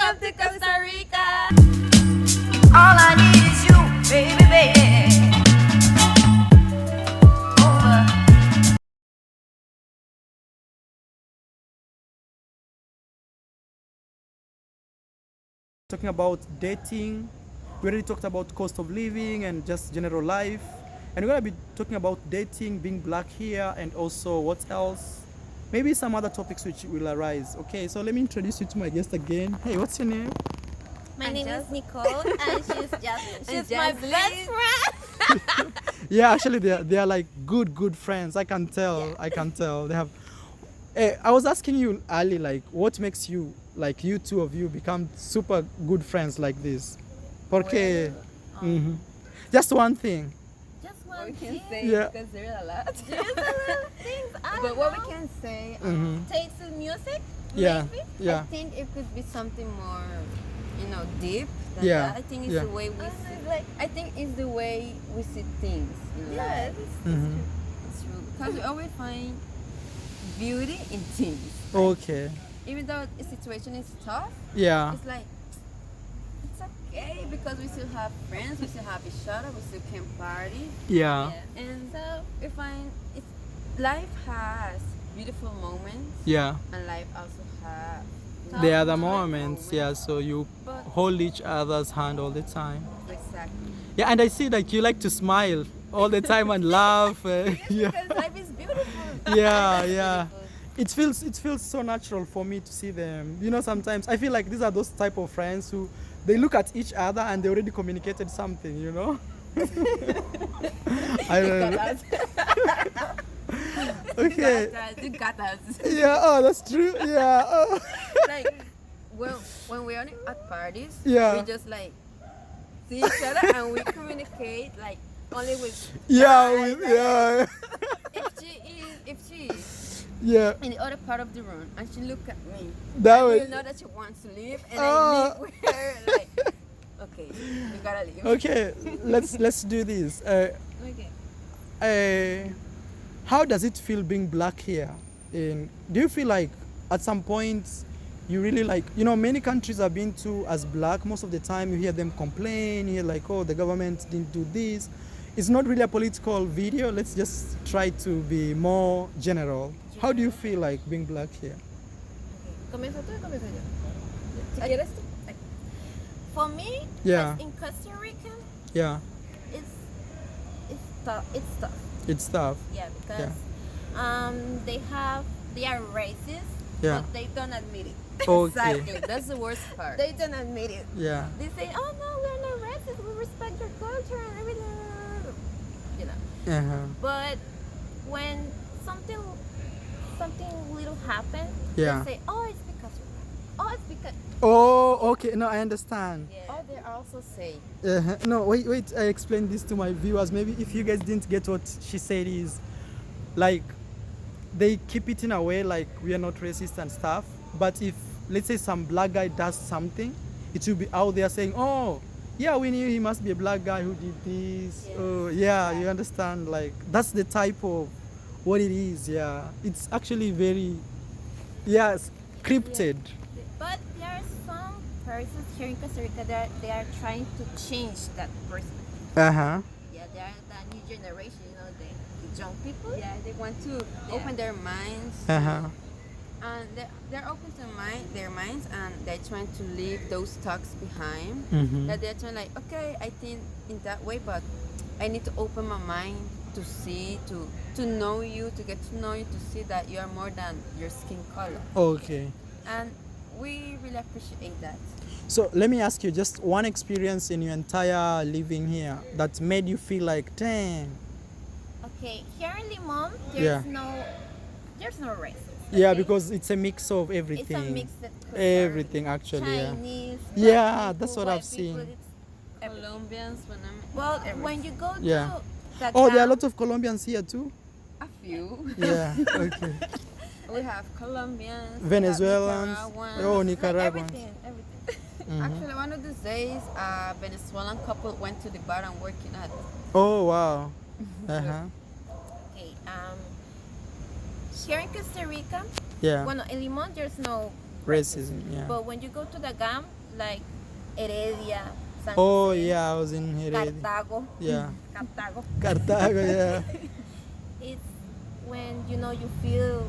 Welcome to Costa Rica. All I need is you, baby, baby. Over. Talking about dating, we already talked about cost of living and just general life, and we're gonna be talking about dating, being black here, and also what else, maybe some other topics which will arise. Okay, so let me introduce you to my guest again. Hey, what's your name? My name is Nicole, and she's Jasmine. She's my best friend. Yeah, actually they are like good friends. I can tell. Yeah. I can tell. They have. I was asking you, Ali, like what makes you, like you two of you become super good friends like this? Porque, mhm. Just one thing. Just What one we can thing. say, Yeah. because there are a lot. There's a lot of things. I But don't what know. we can say, Mhm. Taste of music. Yeah. Maybe. I Yeah. think it could be something more, deep than Yeah. that. I think it's Yeah. the way we It's see. like I think it's the way we see things in yeah, life. Mhm. It's true because we always find beauty in things. Okay. Even though the situation is tough, Yeah. it's like it's okay because we still have friends, we still have each other, we still can party. Yeah. And so we find it's life has beautiful moments Yeah. and life also has The other tough moments, yeah. So you But hold each other's hand all the time. exactly. Yeah, and I see like you like to smile all the time and laugh. Yeah. Because life is beautiful. Yeah, Life is yeah. beautiful. It feels so natural for me to see them. You know, sometimes I feel like these are those type of friends who they look at each other and they already communicated something. You know. I don't know. Okay. You got us. Yeah. Oh, that's true. Yeah. Oh. Like when we're at parties, Yeah. we just like see each other and we communicate like only with Yeah. eyes. Yeah. If she is Yeah. in the other part of the room and she look at me, That you was. know that she wants to leave and Oh. I leave with her like okay, we gotta leave. Okay. Let's do this. Okay. How does it feel being black here? Do you feel like at some point you really like, many countries I've been to as black, most of the time you hear them complain, you hear like, oh, the government didn't do this. It's not really a political video. Let's just try to be more general. How do you feel like being black here? Comienza tú y comienzo yo. Si quieres tú. for me, Yeah. as in Costa Rica, Yeah, it's tough. It's tough. it's tough. Yeah, because they are racist, Yeah. but they don't admit it. Okay. Exactly. That's the worst part. They don't admit it. Yeah. They say, "Oh no, we're not racist. We respect your culture and everything." You know. Uh-huh. But when something little happens, Yeah. they say, "Oh, it's because you're black. Oh, it's because." Oh, okay. No, I understand. Yeah. Oh, they also say No, wait. I explained this to my viewers. Maybe if you guys didn't get what she said is, like, they keep it in a way like we are not racist and stuff. But if, let's say, some black guy does something, it will be out there saying, oh, yeah, we knew he must be a black guy who did this. Yes, Oh, yeah, you understand? Like, that's the type of what it is. Yeah, it's actually very, yes, scripted. But there are some persons here in Costa Rica that they are trying to change that person. Uh-huh. Yeah, they are the new generation, the young people. yeah, they want to open their minds. Uh-huh. And they're open to their minds and they're trying to leave those talks behind. Mhm. That they're trying like, okay, I think in that way, but I need to open my mind to see, to know you, to get to know you, to see that you are more than your skin color. Okay. And we really appreciate that. So let me ask you just one experience in your entire living here that made you feel like, damn. Okay, here in Limon, Yeah. there's no racism. Yeah, okay? because it's a mix of it's everything. a mixed Everything actually, yeah. Chinese. Yeah, black that's people, what I've white people, seen. it's everything. Colombians, Well, when you go Yeah. to the Oh, there are a camp, lot of Colombians here too? a few. Yeah, okay. We have Colombians, Venezuelans. Oh, Nicaraguans. Nicaraguans. everything. Mhm. Actually, one of these days, a Venezuelan couple went to the bar and working at. Oh, wow. Uh-huh. Okay, here in Costa Rica, Yeah. well, in Limon there's no Racism, yeah. But when you go to the GAM, like Heredia, San Oh Jose, yeah, I was in Heredia. Cartago, Yeah. Cartago, Cartago, yeah. it's when you feel,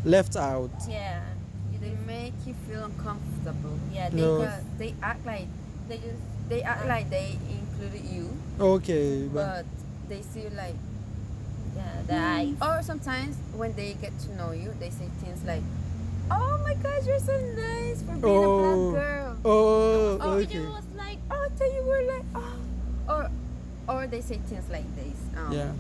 Left out. yeah, They make you feel uncomfortable. yeah, No. Because they act like they just they included you, Okay, but but they see you like. yeah, the eyes. Or sometimes when they get to know you, they say things like, "Oh my gosh, you're so nice for being a oh, black girl." oh, Oh, okay. you was like, Oh, I thought you were like, oh. Or they say things like this. Yeah,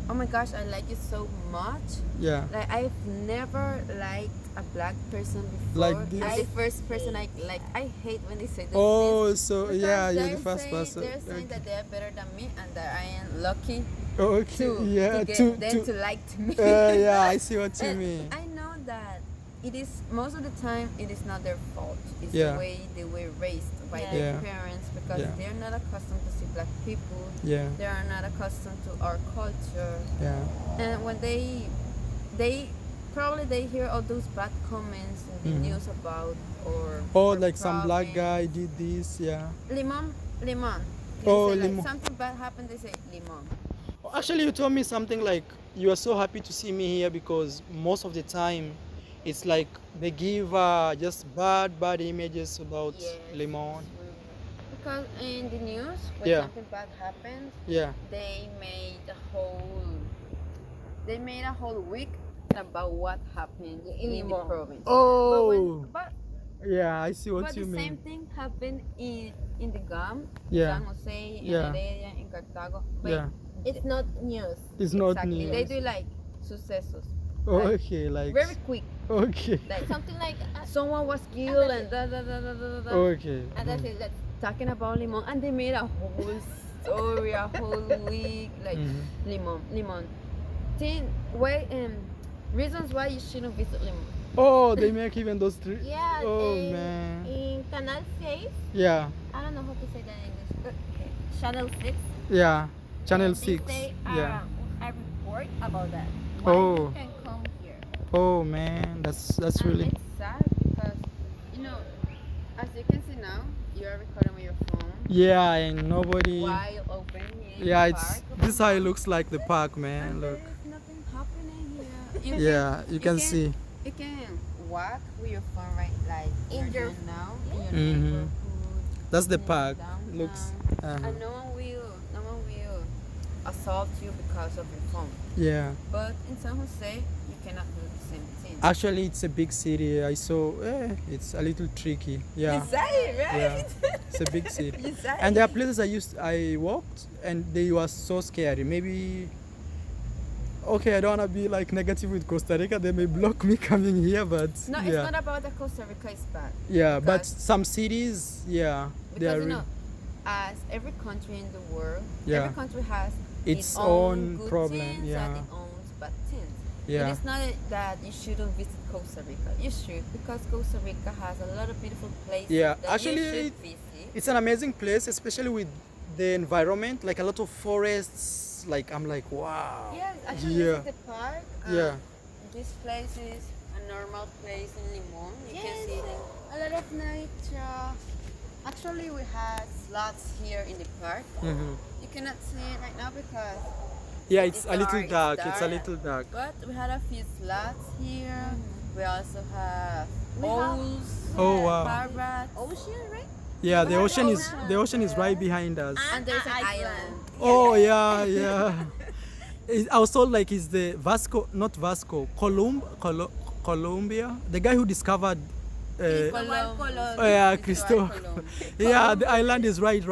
Oh my gosh, I like you so much. yeah. Like I've never liked a black person before. Like this? I'm the first person I like. I hate when they say those Oh, things. so Because yeah, you're the they're first saying- person. They're saying Okay. that they're better than me and that I am lucky Okay, to, yeah, to get to, them to, to like me. yeah, I see what you And mean. I know that it is most of the time it is not their fault. It's Yeah. the way they were raised by Yeah. their Yeah. parents because Yeah. they're not accustomed to see black people. Yeah, They are not accustomed to our culture. yeah, And when they probably they hear all those bad comments in the Mhm. news about or oh, our like some black province. guy did this, yeah. Limon. They Oh, say, like, limon. something bad happened, they say limon. Actually, you told me something like you are so happy to see me here because most of the time it's like they give just bad images about Yes. Limon. Because in the news when Yeah. something bad happens, Yeah. they made a whole week about what happened in the Limon. province. Oh, But yeah, I see what but you the same mean. thing happened in the GAM, Yeah. San Jose, in Yeah. Heredia, in Cartago. But Yeah, it's not news. it's not exactly, news. they do like sucesos. Okay, like Very quick. okay, Like Something like, someone was killed and da da da da da da. okay. and that's it. That's Talking about limon, and they made a whole story, a whole week, like Mhm. limon. Reasons why you shouldn't visit limon. Oh, they make even those three. yeah. Oh in, man. in Canal 6, Yeah, I don't know how to say that in English. Channel 6. yeah. Channel They 6. say, Yeah. a report about that. Why Oh. you can come here? Oh man, that's And really. it's sad because as you can see now, you are recording with your phone Yeah, and nobody. while open in Yeah, the it's park. this is how it looks like the park, man. And Look. there is nothing happening here. Yeah, you can see. You can walk with your phone right like In you're your- doing now in your Mhm. neighborhood. That's the in park. downtown. Looks. And no one will assault you because of your phone. Yeah. But in San Jose, you cannot do the same thing. Actually, it's a big city. I saw. It's a little tricky. Yeah. Exactly, right? Yeah. It's a big city. Exactly. And there are places I walked and they were so scary. Maybe. Okay, I don't wanna be like negative with Costa Rica. They may block me coming here, but No, yeah. it's not about the Costa Rica is bad. Yeah, but because- some cities, yeah, they are. Because as every country in the world, Yeah. every country has Its own own good problem, things yeah. and its own bad things. Yeah. It is not that you shouldn't visit Costa Rica. You should, because Costa Rica has a lot of beautiful places Yeah, that actually, you should visit. It's an amazing place, especially with the environment, like a lot of forests. Like I'm like, wow. Yes, actually, Yeah. this is the park. Yeah. This place is a normal place in Limon. You can Yes. see a lot of nature. Actually, we have slots here in the park. Mhm. You cannot see it right now because, Yeah, it's It's a little dark, dark. it's It's a dark. little dark. but we had a few slots here. We also have We have- owls, Oh, wow. parrots, Ocean, right? Yeah, We the have ocean is ocean. the ocean is right behind us. and there's an Island. island. Oh yeah, yeah. I was told like it's the Colombia, the guy who discovered. Colombo. Oh yeah, Cristobal Cristo. Colombo. Yeah, the island is right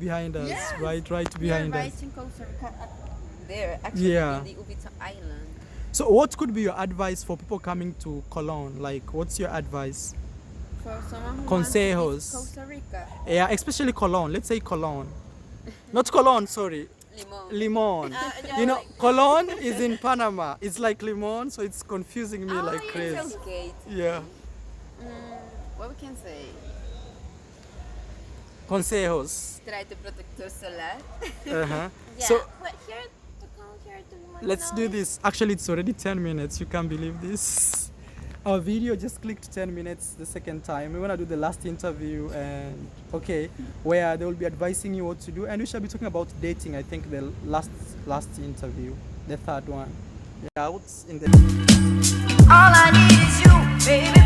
behind us. Yes. Right We are behind right us. in Costa Rica, there, actually, Yeah. in the Ubita Island. So, what could be your advice for people coming to Cologne? Like, what's your advice? For someone who Consejos. wants to visit Costa Rica, Yeah, especially Cologne. Let's say Cologne. Not Cologne, sorry. Limon. Limon. You know, Cologne is in Panama. It's like Limon, so it's confusing me like crazy. Okay. Yeah. What we can say? Consejos. Trae tu protector solar. Uh-huh. Yeah. So, but here to come here to let's do this. Actually, it's already 10 minutes. You can't believe this. Our video just clicked 10 minutes the second time. We want to do the last interview, and okay, where they will be advising you what to do, and we shall be talking about dating. I think the last interview, the third one. Yeah, out in the All I need is you, baby.